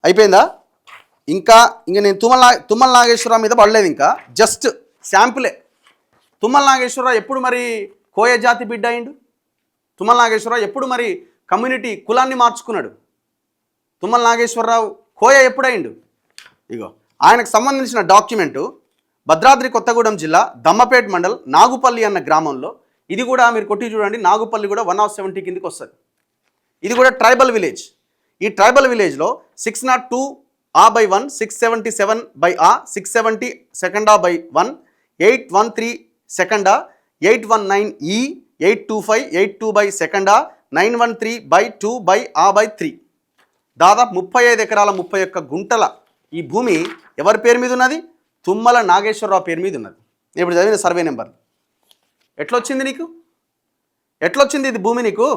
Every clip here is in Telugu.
అయిపోయిందా? ఇంకా నేను తుమ్మల నాగేశ్వరరావు మీద పడలేదు, ఇంకా జస్ట్ శాంపులే. తుమ్మల నాగేశ్వరరావు ఎప్పుడు మరి కోయ జాతి బిడ్డ అయిండు? తుమ్మల నాగేశ్వరరావు ఎప్పుడు మరి కమ్యూనిటీ కులాన్ని మార్చుకున్నాడు? తుమ్మల నాగేశ్వరరావు కోయ ఎప్పుడైండు? ఇగో ఆయనకు సంబంధించిన డాక్యుమెంటు భద్రాద్రి కొత్తగూడెం జిల్లా దమ్మపేట మండల్ నాగుపల్లి అన్న గ్రామంలో, ఇది కూడా మీరు కొట్టి చూడండి, నాగుపల్లి కూడా 170 కిందికి వస్తుంది. ఇది కూడా ట్రైబల్ విలేజ్. ఈ ట్రైబల్ విలేజ్లో 602 A/1, 677 A, 670 2/1, 813 2, 819 E, 825 82/2, 913/2 A/3. దాదాపు 35 ఎకరాల 31 గుంటల ఈ భూమి ఎవరి పేరు మీద ఉన్నది? తుమ్మల నాగేశ్వరరావు పేరు మీద ఉన్నది. ఇప్పుడు చదివిన సర్వే నెంబర్ ఎట్లొచ్చింది నీకు? ఎట్లొచ్చింది ఇది భూమి నీకు?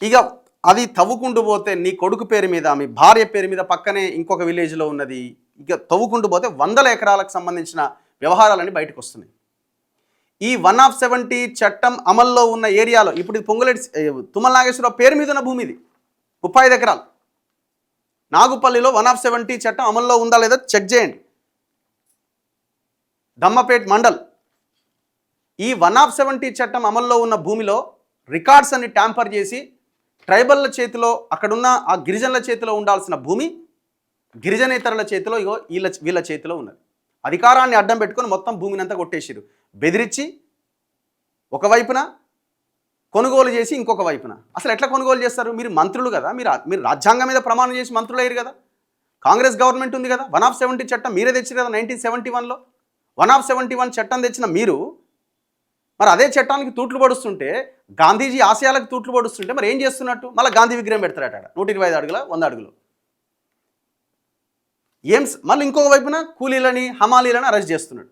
ఇక అది తవ్వుకుంటూ పోతే నీ కొడుకు పేరు మీద, మీ భార్య పేరు మీద పక్కనే ఇంకొక విలేజ్లో ఉన్నది. ఇక తవ్వుకుంటూ పోతే 100 ఎకరాలకు సంబంధించిన వ్యవహారాలన్నీ బయటకు వస్తున్నాయి. ఈ 170 చట్టం అమల్లో ఉన్న ఏరియాలో ఇప్పుడు ఇది పొంగులేటి తుమ్మల నాగేశ్వరరావు పేరు మీద ఉన్న భూమి, ఇది 35 ఎకరాలు. నాగుపల్లిలో 170 చట్టం అమల్లో ఉందా లేదా చెక్ చేయండి. దమ్మపేట్ మండల్ ఈ 170 చట్టం అమల్లో ఉన్న భూమిలో రికార్డ్స్ అన్ని ట్యాంపర్ చేసి ట్రైబల్ల చేతిలో, అక్కడున్న ఆ గిరిజనుల చేతిలో ఉండాల్సిన భూమి గిరిజనేతరుల చేతిలో, ఇగో వీళ్ళ చేతిలో ఉన్నది. అధికారాన్ని అడ్డం పెట్టుకొని మొత్తం భూమిని అంతా కొట్టేసిరు. బెదిరించి ఒకవైపున, కొనుగోలు చేసి ఇంకొక వైపున. అసలు ఎట్లా కొనుగోలు చేస్తారు? మీరు మంత్రులు కదా, మీరు రాజ్యాంగం మీద ప్రమాణం చేసి మంత్రులు అయ్యారు కదా, కాంగ్రెస్ గవర్నమెంట్ ఉంది కదా, 170 చట్టం మీరే తెచ్చారు కదా 1971లో. 171 చట్టం తెచ్చిన మీరు మరి అదే చట్టానికి తూట్లు పడుస్తుంటే, గాంధీజీ ఆశయాలకు తూట్లు పడుస్తుంటే మరి ఏం చేస్తున్నట్టు? మళ్ళీ గాంధీ విగ్రహం పెడతారట 125 అడుగుల 100 అడుగులు. మళ్ళీ ఇంకొక వైపున కూలీలని, హమాలీలని అరెస్ట్ చేస్తున్నాడు.